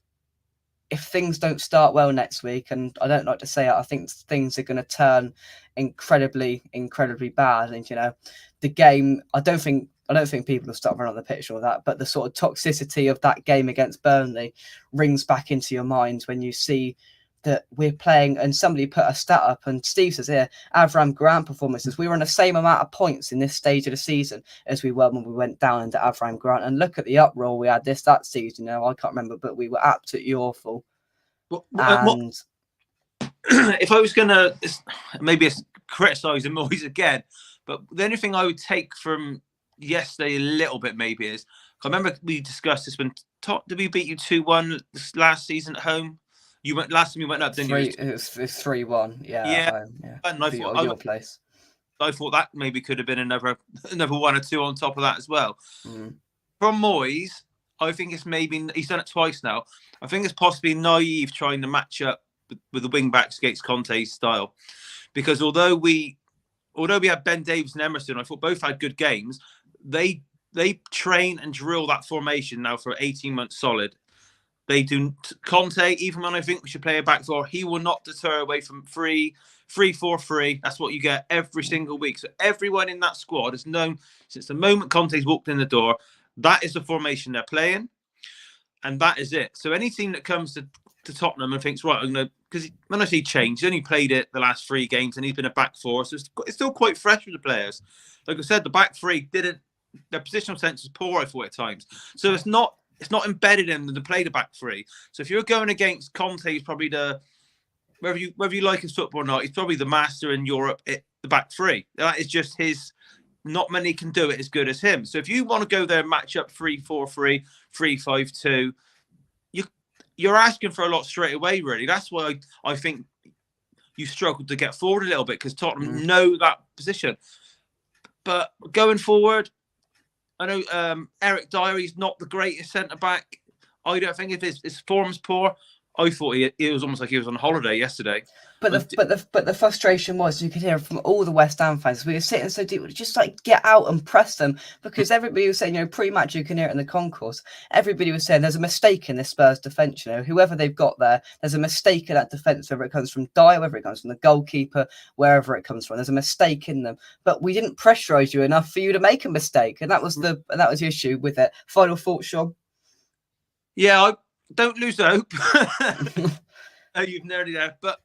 If things don't start well next week, and I don't like to say it, I think things are going to turn incredibly, incredibly bad. And, the game, I don't think people will start running on the pitch or that, but the sort of toxicity of that game against Burnley rings back into your mind when you see that we're playing, and somebody put a stat up, and Steve says here, Avram Grant performances, we were on the same amount of points in this stage of the season as we were when we went down into Avram Grant. And look at the uproar we had that season. I can't remember, but we were absolutely awful. If I was going to, maybe it's criticising Moyes again, but the only thing I would take from yesterday a little bit maybe is, I remember we discussed this when did we beat you 2-1 this last season at home? You went last time you went up, didn't you? It was 3-1. Yeah. And I thought your place. I thought that maybe could have been another 1 or 2 on top of that as well. From Moyes, I think it's maybe he's done it twice now. I think it's possibly naive trying to match up with the wing backs against Conte's style, because although we had Ben Davies and Emerson, I thought both had good games. They train and drill that formation now for 18 months solid. They do. Conte, even when I think we should play a back 4, he will not deter away from 3-4-3. That's what you get every single week. So everyone in that squad has known since the moment Conte's walked in the door, that is the formation they're playing, and that is it. So any team that comes to Tottenham and thinks, right, I'm going to, because when I say change, he's only played it the last 3 games and he's been a back 4, so it's still quite fresh with the players. Like I said, the back 3 their positional sense is poor, I thought, at times. So it's not embedded in them to play the back 3. So if you're going against Conte, he's probably whether you like his football or not, he's probably the master in Europe at the back 3. That is just his. Not many can do it as good as him. So if you want to go there and match up 3-4-3, 3-5-2, you're asking for a lot straight away, really. That's why I think you struggled to get forward a little bit, because Tottenham know that position. But going forward, I know Eric Dier's not the greatest centre-back. I don't think if his form's poor. I thought it was almost like he was on holiday yesterday. But the frustration was, you could hear from all the West Ham fans. We were sitting so deep, just like get out and press them, because everybody was saying, pre-match, you can hear it in the concourse. Everybody was saying there's a mistake in this Spurs defence. Whoever they've got there's a mistake in that defence, whether it comes from Dyer, whether it comes from the goalkeeper, wherever it comes from. There's a mistake in them. But we didn't pressurise you enough for you to make a mistake, and that was the issue with it. Final thoughts, Shaun? Yeah, don't lose hope. You've nearly there, but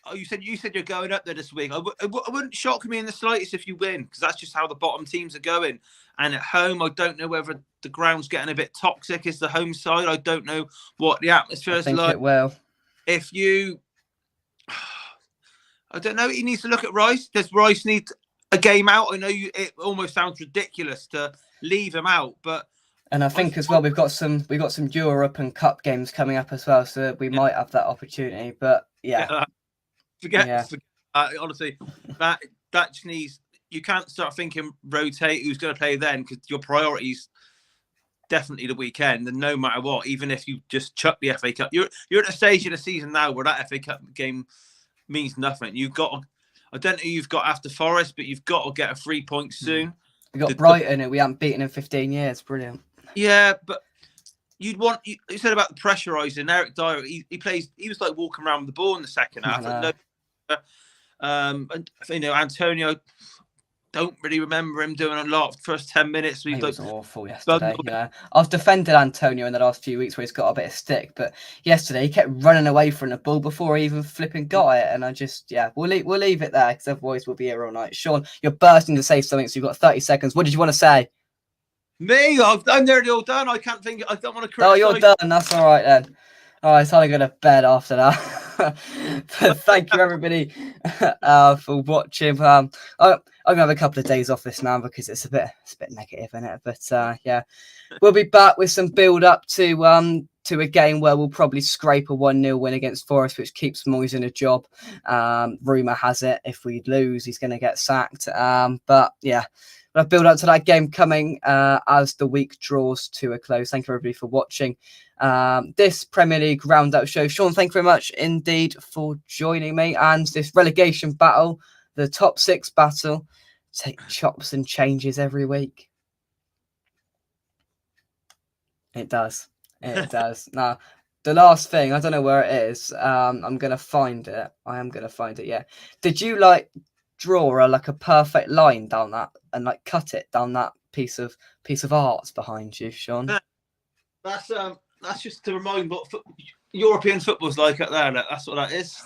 Oh, you said you're going up there this week. It wouldn't shock me in the slightest if you win, because that's just how the bottom teams are going. And at home, I don't know whether the ground's getting a bit toxic. Is the home side? I don't know what the atmosphere I is think like. it will. If you, I don't know. He needs to look at Rice. Does Rice need a game out? I know it almost sounds ridiculous to leave him out, but. And I think as well we've got some Europe and Cup games coming up as well, so we might have that opportunity. But yeah, forget honestly, that just needs. You can't start thinking rotate who's going to play then, because your priorities definitely the weekend. And no matter what, even if you just chuck the FA Cup, you're at a stage in the season now where that FA Cup game means nothing. You've got. I don't know who you've got after Forest, but you've got to get a 3 points soon. We got Brighton, and we haven't beaten in 15 years. Brilliant. Yeah, but you said about the pressurising. Eric Dyer, he plays. He was like walking around with the ball in the second half. And Antonio, don't really remember him doing a lot the first 10 minutes. He was awful yesterday. I've defended Antonio in the last few weeks where he's got a bit of stick, but yesterday he kept running away from the ball before he even flipping got it. And I just, we'll leave it there, because otherwise we'll be here all night. Shaun, you're bursting to say something, so you've got 30 seconds. What did you want to say? Me? I'm nearly all done. I can't think. I don't want to criticize. Oh, you're done. That's all right then. All right, it's time to go to bed after that. But thank you, everybody, for watching. I'm gonna have a couple of days off this now because it's a bit negative, isn't it? But yeah, we'll be back with some build up to a game where we'll probably scrape a 1-0 win against Forest, which keeps Moyes in a job. Rumour has it if we lose, he's going to get sacked. But yeah. I'll build up to that game coming as the week draws to a close. Thank you, everybody, for watching this Premier League roundup show. Shaun, thank you very much indeed for joining me. And this relegation battle, the top 6 battle, take chops and changes every week. It does. It does. Now, the last thing, I don't know where it is. I'm going to find it. I am going to find it, yeah. Did you, draw a perfect line down that and cut it down that piece of art behind you, Shaun? That's just to remind what European football's like out there. That's what that is.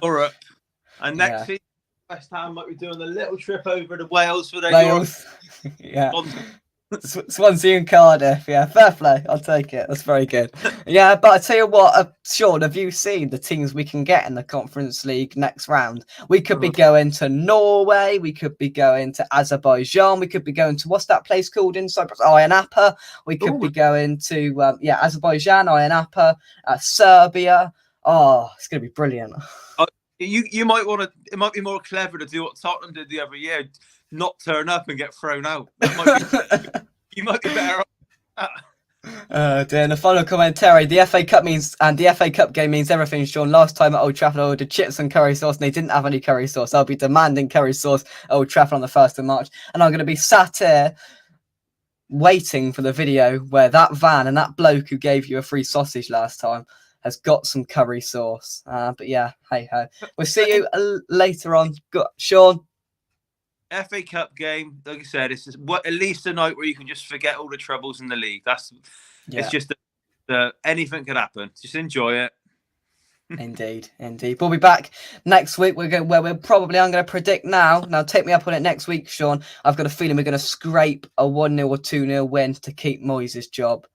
Europe. And next season, West Ham might be doing a little trip over to Wales for their Wales. Yeah. Swansea and Cardiff, yeah, fair play. I'll take it. That's very good. Yeah, but I tell you what, Shaun, have you seen the teams we can get in the Conference League next round? We could be going to Norway. We could be going to Azerbaijan. We could be going to what's that place called in Cyprus? Ayia Napa. We could be going to Azerbaijan, Ayia Napa, Serbia. Oh, it's gonna be brilliant. You might want to. It might be more clever to do what Tottenham did the other year. Not turn up and get thrown out. You might be better off. Dear, the final commentary, the FA Cup game means everything, Shaun. Last time at Old Trafford, I ordered chips and curry sauce, and they didn't have any curry sauce. I'll be demanding curry sauce at Old Trafford on the 1st of March, and I'm going to be sat here waiting for the video where that van and that bloke who gave you a free sausage last time has got some curry sauce. But yeah, hey ho. We'll see you later on. Shaun. FA Cup game, like I said, it's just at least a night where you can just forget all the troubles in the league. It's just anything could happen. Just enjoy it. Indeed. We'll be back next week. I'm going to predict now. Now take me up on it next week, Shaun. I've got a feeling we're going to scrape a 1-0 or 2-0 win to keep Moyes' job.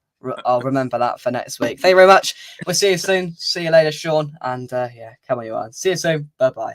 I'll remember that for next week. Thank you very much. We'll see you soon. See you later, Shaun. And come on, you on. See you soon. Bye-bye.